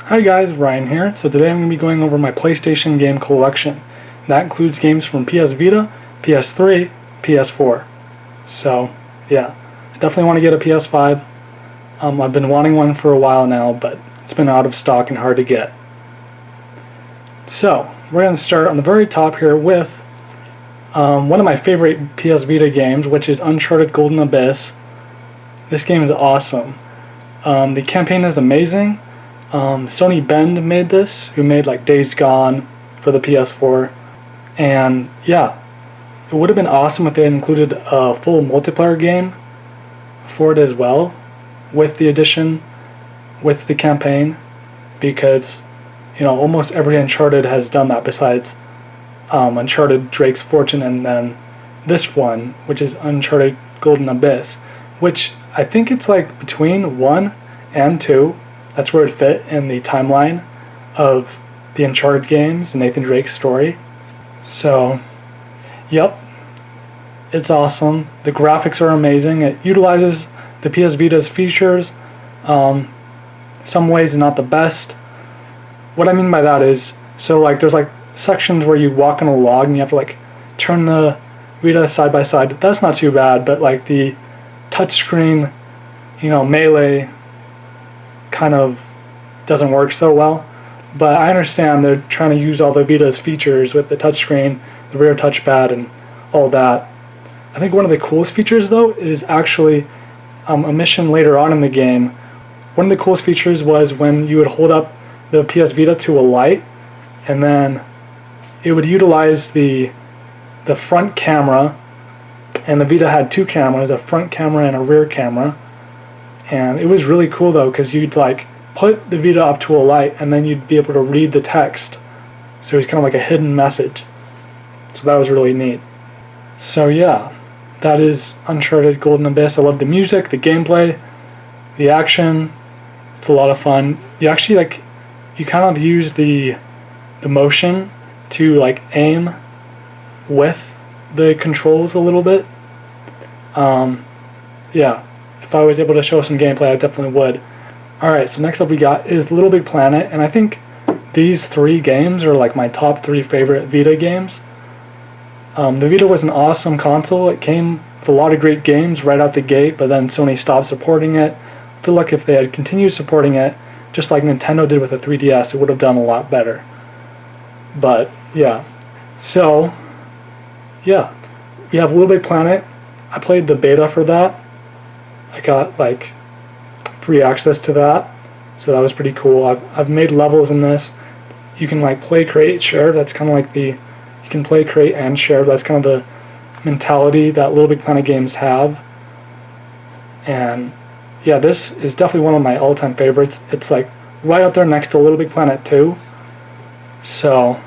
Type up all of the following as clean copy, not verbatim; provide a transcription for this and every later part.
Hi guys, Ryan here. So today I'm going to be going over my PlayStation game collection. That includes games from PS Vita, PS3, PS4. So yeah, I definitely want to get a PS5. I've been wanting one for a while now, but it's been out of stock and hard to get. So we're going to start on the very top here with one of my favorite PS Vita games, which is Uncharted Golden Abyss. This game is awesome. The campaign is amazing. Sony Bend made this, who made like Days Gone for the PS4, and yeah, it would have been awesome if they had included a full multiplayer game for it as well, with the addition, with the campaign, because almost every Uncharted has done that besides Uncharted Drake's Fortune, and then this one, which is Uncharted Golden Abyss, which I think it's like between 1 and 2. That's where it fit in the timeline of the Uncharted games and Nathan Drake's story. So, yep, it's awesome. The graphics are amazing. It utilizes the PS Vita's features. Some ways not the best. What I mean by that is, so like there's like sections where you walk on a log and you have to like turn the Vita side by side. That's not too bad, but like the touchscreen, melee kind of doesn't work so well. But I understand they're trying to use all the Vita's features with the touchscreen, the rear touchpad, and all that. I think one of the coolest features though is actually a mission later on in the game. One of the coolest features was when you would hold up the PS Vita to a light, and then it would utilize the front camera, and the Vita had two cameras, a front camera and a rear camera. And it was really cool though, because you'd like put the Vita up to a light and then you'd be able to read the text. So it was kind of like a hidden message. So that was really neat. So yeah, that is Uncharted Golden Abyss. I love the music, the gameplay, the action. It's a lot of fun. You actually you kind of use the motion to like aim with the controls a little bit. Yeah. If I was able to show some gameplay, I definitely would. Alright, so next up we got is Little Big Planet, and I think these three games are like my top 3 favorite Vita games. The Vita was an awesome console. It came with a lot of great games right out the gate, but then Sony stopped supporting it. I feel like if they had continued supporting it, just like Nintendo did with the 3DS, it would have done a lot better. But, yeah. So, yeah. We have Little Big Planet. I played the beta for that. I got like free access to that, so that was pretty cool. I've made levels in this. You can like play, create, share. That's kind of like you can play, create, and share. That's kind of the mentality that Little Big Planet games have. And yeah, this is definitely one of my all-time favorites. It's like right up there next to Little Big Planet 2. So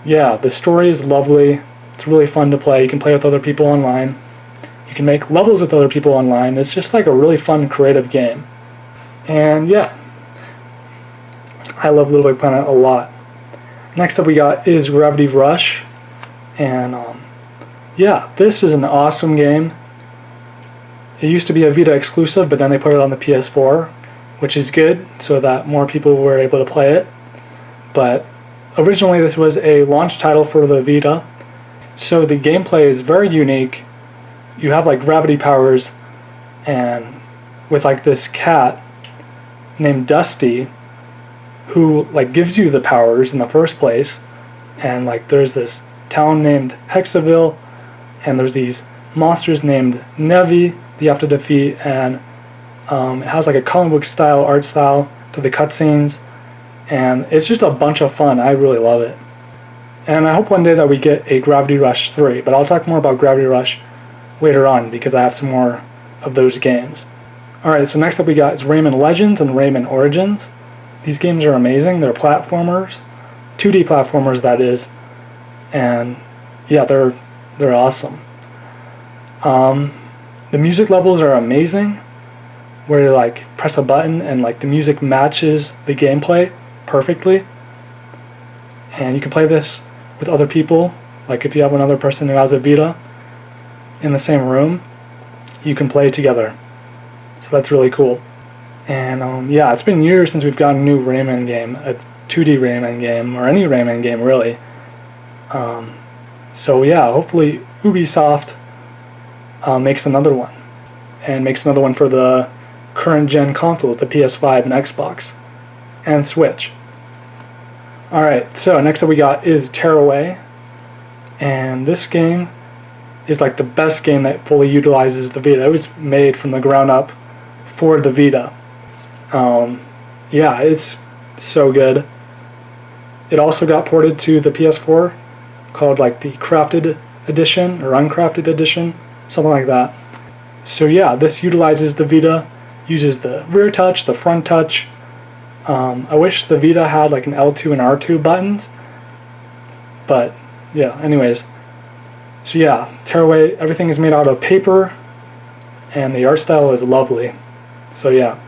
yeah, the story is lovely. It's really fun to play. You can play with other people online. You can make levels with other people online. It's just like a really fun, creative game. And yeah, I love Little Big Planet a lot. Next up we got is Gravity Rush. And yeah, this is an awesome game. It used to be a Vita exclusive, but then they put it on the PS4, which is good, so that more people were able to play it. But originally this was a launch title for the Vita. So the gameplay is very unique. You have like gravity powers, and with like this cat named Dusty, who like gives you the powers in the first place. And like there's this town named Hexaville, and there's these monsters named Nevi that you have to defeat, and it has like a comic book style art style to the cutscenes, and it's just a bunch of fun. I really love it, and I hope one day that we get a Gravity Rush 3, but I'll talk more about Gravity Rush later on because I have some more of those games. Alright, so next up we got is Rayman Legends and Rayman Origins. These games are amazing. They're platformers, 2D platformers that is, and yeah, they're awesome. The music levels are amazing, where you like press a button and like the music matches the gameplay perfectly, and you can play this with other people. Like if you have another person who has a Vita in the same room, you can play together. So that's really cool. And yeah, it's been years since we've gotten a new Rayman game, a 2D Rayman game, or any Rayman game really. So yeah, hopefully Ubisoft makes another one, and makes another one for the current gen consoles, the PS5 and Xbox, and Switch. Alright, so next up we got is Tearaway, and this game is like the best game that fully utilizes the Vita. It was made from the ground up for the Vita. Yeah, it's so good. It also got ported to the PS4, called like the Crafted Edition or Uncrafted Edition, something like that. So yeah, this utilizes the Vita, uses the rear touch, the front touch. I wish the Vita had like an L2 and R2 buttons, but yeah, anyways. So yeah, Tearaway, everything is made out of paper, and the art style is lovely. So yeah.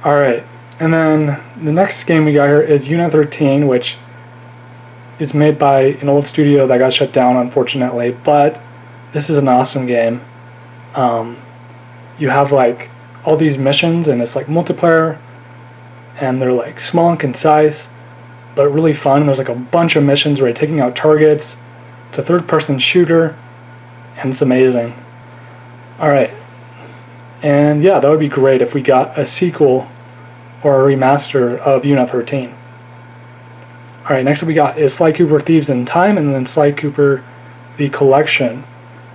Alright, and then the next game we got here is Unit 13, which is made by an old studio that got shut down, unfortunately, but this is an awesome game. You have like all these missions, and it's like multiplayer, and they're like small and concise, but really fun. There's like a bunch of missions where you're taking out targets. It's a third-person shooter, and it's amazing. Alright, and yeah, that would be great if we got a sequel or a remaster of Unit 13. Alright, next up we got is Sly Cooper Thieves in Time, and then Sly Cooper The Collection.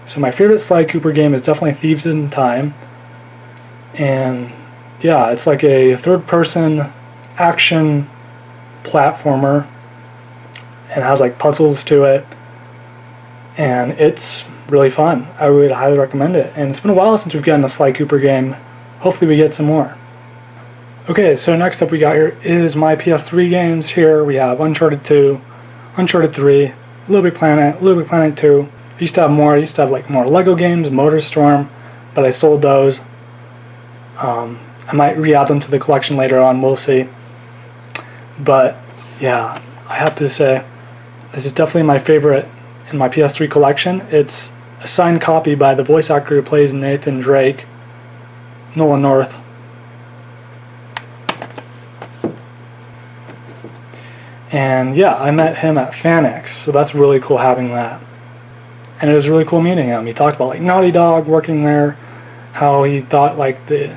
So my favorite Sly Cooper game is definitely Thieves in Time, and yeah, it's like a third-person action platformer, and it has like puzzles to it, and it's really fun. I would highly recommend it, and it's been a while since we've gotten a Sly Cooper game. Hopefully we get some more. Okay, so next up we got here is my PS3 games. Here we have Uncharted 2, Uncharted 3, Little Big Planet, Little Big Planet 2. I used to have more. I used to have like more Lego games, MotorStorm, but I sold those. I might re-add them to the collection later on, we'll see. But yeah, I have to say, this is definitely my favorite in my PS3 collection. It's a signed copy by the voice actor who plays Nathan Drake, Nolan North. And yeah, I met him at FanX, so that's really cool having that. And it was really cool meeting him. He talked about like Naughty Dog working there, how he thought like the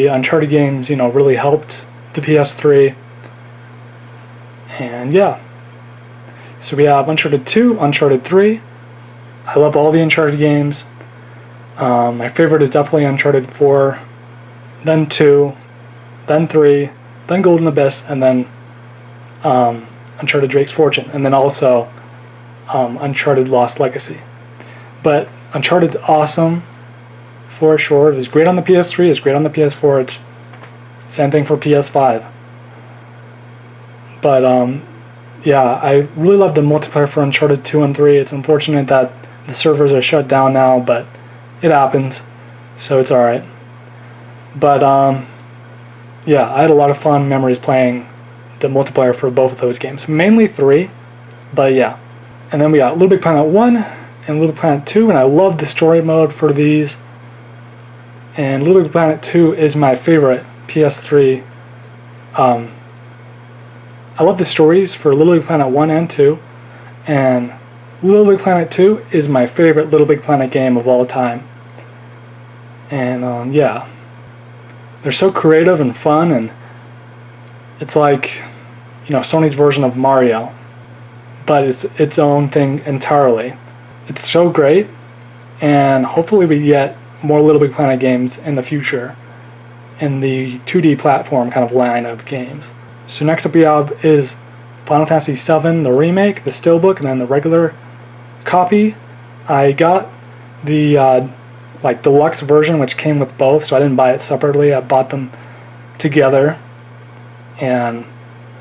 Uncharted games, you know, really helped the PS3. And yeah. So we have Uncharted 2, Uncharted 3. I love all the Uncharted games. My favorite is definitely Uncharted 4, then 2, then 3, then Golden Abyss, and then Uncharted Drake's Fortune, and then also Uncharted Lost Legacy. But Uncharted's awesome, for sure. It was great on the PS3, it's great on the PS4, it's same thing for PS5. But yeah, I really love the multiplayer for Uncharted 2 and 3. It's unfortunate that the servers are shut down now, but it happens, so it's alright. But yeah, I had a lot of fun memories playing the multiplayer for both of those games. Mainly 3, but yeah. And then we got Little Big Planet 1 and Little Big Planet 2, and I love the story mode for these. And Little Big Planet 2 is my favorite PS3. I love the stories for Little Big Planet 1 and 2, and Little Big Planet 2 is my favorite Little Big Planet game of all time. And yeah, they're so creative and fun, and it's like, you know, Sony's version of Mario, but it's its own thing entirely. It's so great, and hopefully we get more Little Big Planet games in the future in the 2D platform kind of line of games. So next up we have is Final Fantasy VII, the remake, the steelbook, and then the regular copy. I got the like deluxe version, which came with both, so I didn't buy it separately. I bought them together, and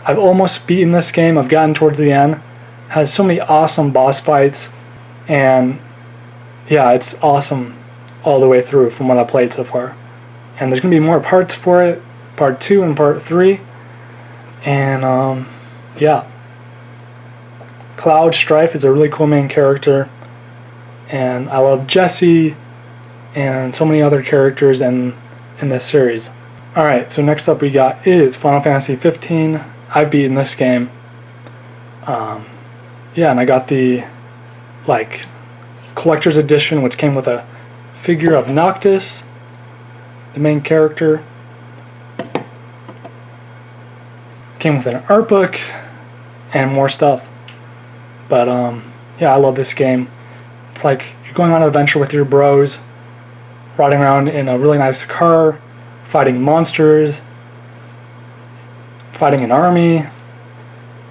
I've almost beaten this game. I've gotten towards the end. It has so many awesome boss fights, and yeah, it's awesome all the way through from what I played so far. And there's gonna be more parts for it, part 2 and part 3. And yeah, Cloud Strife is a really cool main character, and I love Jesse and so many other characters, and in this series. Alright, so next up we got is Final Fantasy 15. I've beaten this game. Yeah, and I got the collector's edition, which came with a figure of Noctis, the main character. Came with an art book and more stuff. But yeah, I love this game. It's like you're going on an adventure with your bros, riding around in a really nice car, fighting monsters, fighting an army,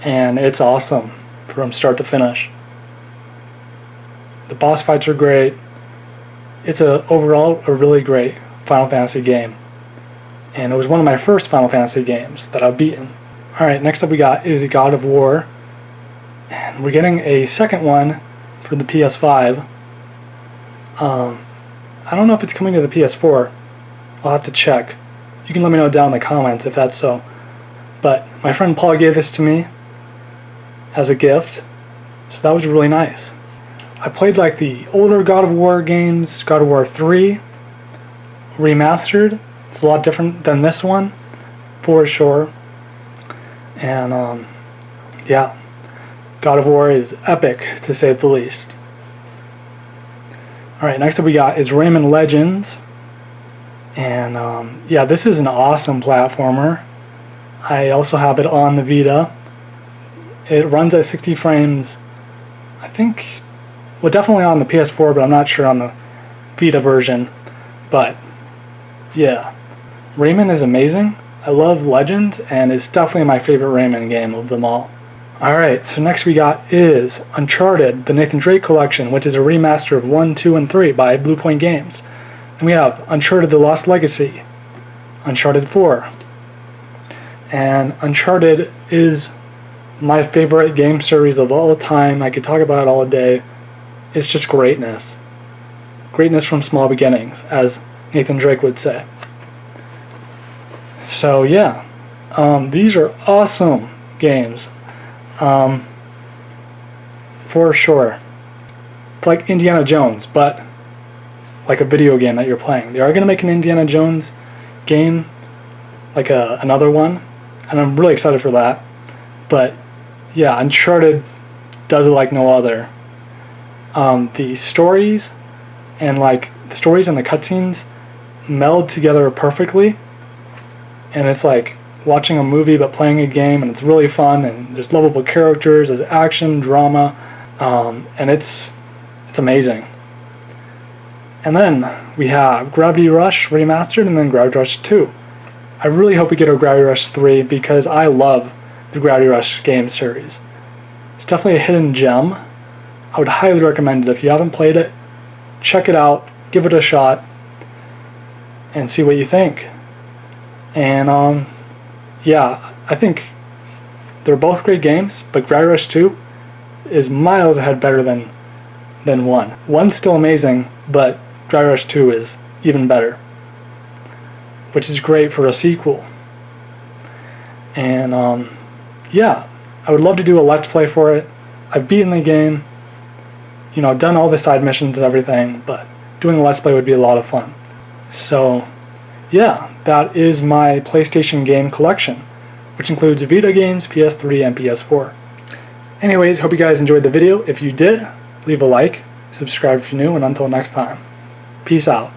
and it's awesome from start to finish. The boss fights are great. It's overall a really great Final Fantasy game. And it was one of my first Final Fantasy games that I've beaten. Alright, next up we got is the God of War. And we're getting a second one for the PS5. I don't know if it's coming to the PS4. I'll have to check. You can let me know down in the comments if that's so. But my friend Paul gave this to me as a gift, so that was really nice. I played the older God of War games, God of War 3 remastered. It's a lot different than this one, for sure. And yeah, God of War is epic, to say the least. Alright, next up we got is Rayman Legends. And yeah, this is an awesome platformer. I also have it on the Vita. It runs at 60 frames, I think, well, definitely on the PS4, but I'm not sure on the Vita version. But yeah, Rayman is amazing. I love Legends, and it's definitely my favorite Rayman game of them all. Alright, so next we got is Uncharted, the Nathan Drake Collection, which is a remaster of 1, 2, and 3 by Bluepoint Games. And we have Uncharted The Lost Legacy, Uncharted 4. And Uncharted is my favorite game series of all time. I could talk about it all day. It's just greatness. Greatness from small beginnings, as Nathan Drake would say. So yeah, these are awesome games. For sure. It's like Indiana Jones, but like a video game that you're playing. They are going to make an Indiana Jones game, like another one, and I'm really excited for that. But yeah, Uncharted does it like no other. The stories and the cutscenes meld together perfectly, and it's like watching a movie but playing a game, and it's really fun, and there's lovable characters, there's action, drama, and it's amazing. And then we have Gravity Rush Remastered, and then Gravity Rush 2. I really hope we get a Gravity Rush 3 because I love the Gravity Rush game series. It's definitely a hidden gem. I would highly recommend it. If you haven't played it, check it out, give it a shot, and see what you think. And yeah, I think they're both great games, but Gravity Rush 2 is miles ahead better than 1. 1's still amazing, but Gravity Rush 2 is even better, which is great for a sequel. And yeah, I would love to do a Let's Play for it. I've beaten the game, I've done all the side missions and everything, but doing a Let's Play would be a lot of fun. So yeah, that is my PlayStation game collection, which includes Vita games, PS3, and PS4. Anyways, hope you guys enjoyed the video. If you did, leave a like, subscribe if you're new, and until next time, peace out.